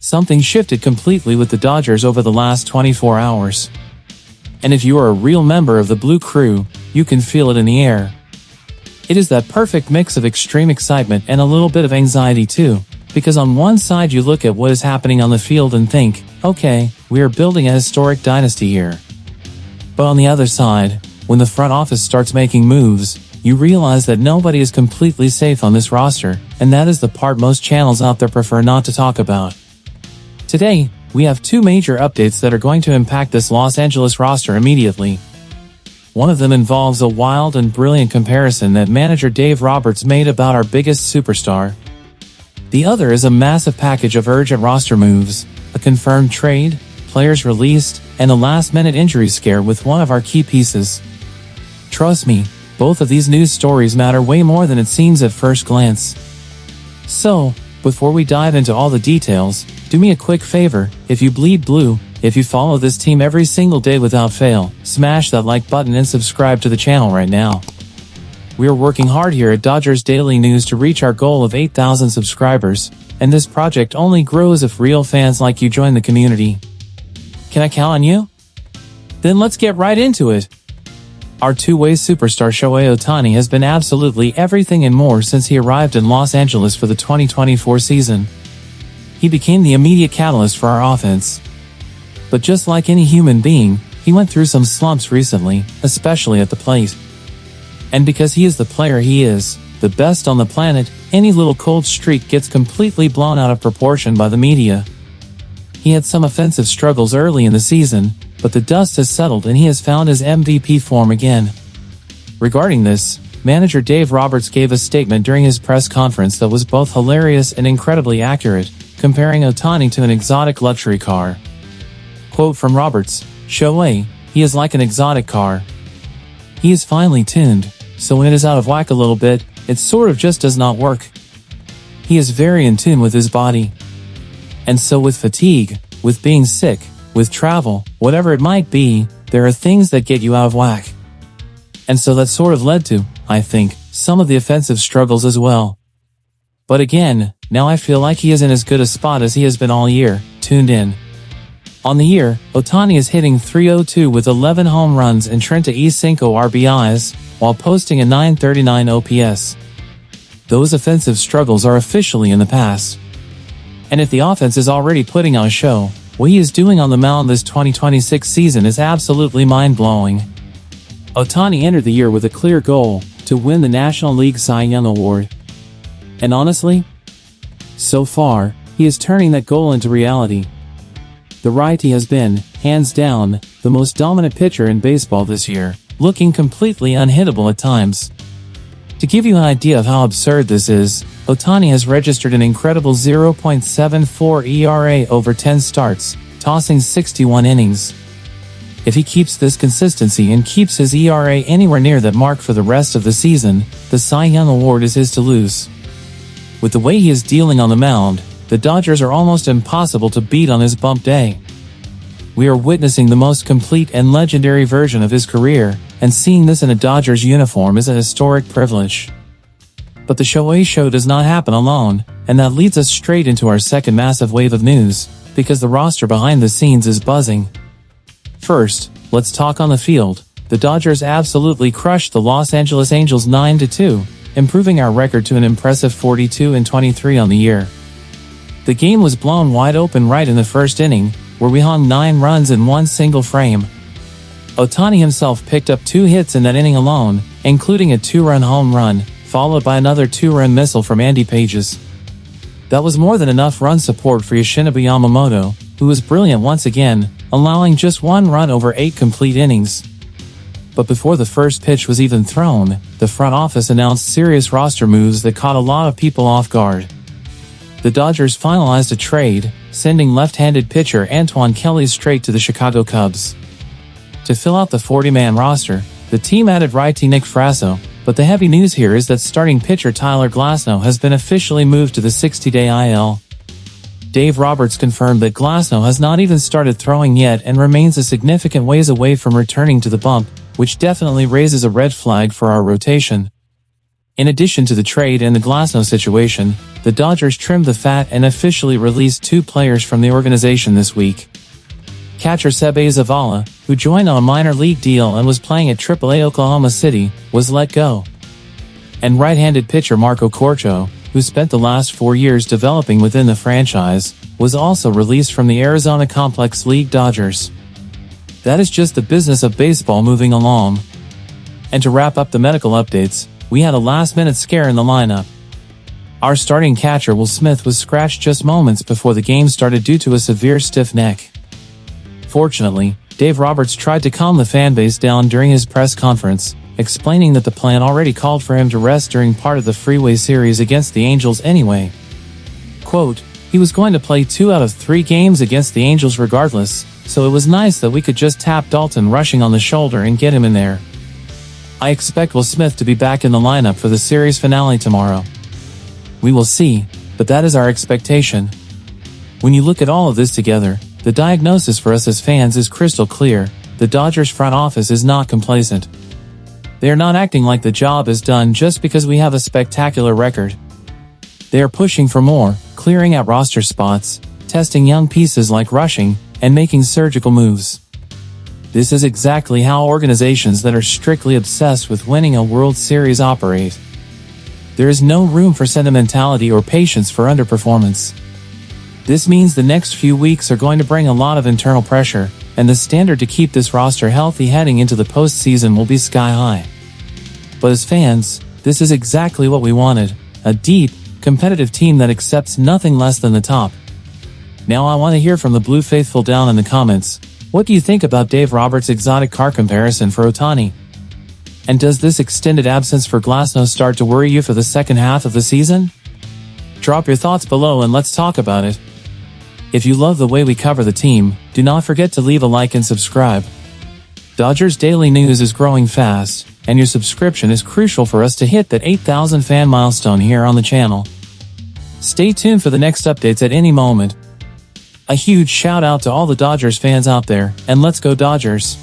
something shifted completely with the Dodgers over the last 24 hours. And if you are a real member of the Blue Crew, you can feel it in the air. It is that perfect mix of extreme excitement and a little bit of anxiety too, because on one side you look at what is happening on the field and think, okay, we are building a historic dynasty here. But on the other side, when the front office starts making moves, you realize that nobody is completely safe on this roster, and that is the part most channels out there prefer not to talk about. Today, we have two major updates that are going to impact this Los Angeles roster immediately. One of them involves a wild and brilliant comparison that manager Dave Roberts made about our biggest superstar. The other is a massive package of urgent roster moves, a confirmed trade, players released, and a last-minute injury scare with one of our key pieces. Trust me, both of these news stories matter way more than it seems at first glance. So, before we dive into all the details, do me a quick favor: if you bleed blue, if you follow this team every single day without fail, smash that like button and subscribe to the channel right now. We are working hard here at Dodgers Daily News to reach our goal of 8,000 subscribers, and this project only grows if real fans like you join the community. Can I count on you? Then let's get right into it. Our two-way superstar Shohei Ohtani has been absolutely everything and more since he arrived in Los Angeles for the 2024 season. He became the immediate catalyst for our offense. But just like any human being, he went through some slumps recently, especially at the plate. And because he is the player he is, the best on the planet, any little cold streak gets completely blown out of proportion by the media. He had some offensive struggles early in the season, but the dust has settled and he has found his MVP form again. Regarding this, manager Dave Roberts gave a statement during his press conference that was both hilarious and incredibly accurate, comparing Ohtani to an exotic luxury car. Quote from Roberts: "Shohei, he is like an exotic car. He is finely tuned, so when it is out of whack a little bit, it sort of just does not work. He is very in tune with his body. And so with fatigue, with being sick, with travel, whatever it might be, there are things that get you out of whack. And so that sort of led to, I think, some of the offensive struggles as well. But again, now I feel like he is in as good a spot as he has been all year, tuned in." On the year, Ohtani is hitting .302 with 11 home runs and 35 RBIs, while posting a .939 OPS. Those offensive struggles are officially in the past. And if the offense is already putting on a show, what he is doing on the mound this 2026 season is absolutely mind-blowing. Ohtani entered the year with a clear goal: to win the National League Cy Young Award. And honestly, so far, he is turning that goal into reality. The righty has been, hands down, the most dominant pitcher in baseball this year, looking completely unhittable at times. To give you an idea of how absurd this is, Ohtani has registered an incredible 0.74 ERA over 10 starts, tossing 61 innings. If he keeps this consistency and keeps his ERA anywhere near that mark for the rest of the season, the Cy Young Award is his to lose. With the way he is dealing on the mound, the Dodgers are almost impossible to beat on his bump day. We are witnessing the most complete and legendary version of his career, and seeing this in a Dodgers uniform is a historic privilege. But the Shohei show does not happen alone, and that leads us straight into our second massive wave of news, because the roster behind the scenes is buzzing. First, let's talk on the field. The Dodgers absolutely crushed the Los Angeles Angels 9-2, improving our record to an impressive 42-23 on the year. The game was blown wide open right in the first inning, where we hung 9 runs in one single frame. Ohtani himself picked up 2 hits in that inning alone, including a 2-run home run, followed by another 2-run missile from Andy Pages. That was more than enough run support for Yoshinobu Yamamoto, who was brilliant once again, allowing just 1 run over 8 complete innings. But before the first pitch was even thrown, the front office announced serious roster moves that caught a lot of people off guard. The Dodgers finalized a trade, sending left-handed pitcher Antoine Kelly straight to the Chicago Cubs. To fill out the 40-man roster, the team added righty Nick Frasso, but the heavy news here is that starting pitcher Tyler Glasnow has been officially moved to the 60-day IL. Dave Roberts confirmed that Glasnow has not even started throwing yet and remains a significant ways away from returning to the bump, which definitely raises a red flag for our rotation. In addition to the trade and the Glasnow situation, the Dodgers trimmed the fat and officially released 2 players from the organization this week. Catcher Sebe Zavala, who joined on a minor league deal and was playing at AAA Oklahoma City, was let go. And right-handed pitcher Marco Corcho, who spent the last 4 years developing within the franchise, was also released from the Arizona Complex League Dodgers. That is just the business of baseball moving along. And to wrap up the medical updates, we had a last-minute scare in the lineup. Our starting catcher Will Smith was scratched just moments before the game started due to a severe stiff neck. Fortunately, Dave Roberts tried to calm the fanbase down during his press conference, explaining that the plan already called for him to rest during part of the Freeway Series against the Angels anyway. Quote, "He was going to play 2 out of 3 games against the Angels regardless, so it was nice that we could just tap Dalton rushing on the shoulder and get him in there. I expect Will Smith to be back in the lineup for the series finale tomorrow. We will see, but that is our expectation." When you look at all of this together, the diagnosis for us as fans is crystal clear: the Dodgers front office is not complacent. They are not acting like the job is done just because we have a spectacular record. They are pushing for more, clearing out roster spots, testing young pieces like rushing, and making surgical moves. This is exactly how organizations that are strictly obsessed with winning a World Series operate. There is no room for sentimentality or patience for underperformance. This means the next few weeks are going to bring a lot of internal pressure, and the standard to keep this roster healthy heading into the postseason will be sky high. But as fans, this is exactly what we wanted: a deep, competitive team that accepts nothing less than the top. Now I want to hear from the Blue Faithful down in the comments. What do you think about Dave Roberts' exotic car comparison for Ohtani? And does this extended absence for Glasnow start to worry you for the second half of the season? Drop your thoughts below and let's talk about it. If you love the way we cover the team, do not forget to leave a like and subscribe. Dodgers Daily News is growing fast, and your subscription is crucial for us to hit that 8,000 fan milestone here on the channel. Stay tuned for the next updates at any moment. A huge shout out to all the Dodgers fans out there, and let's go Dodgers!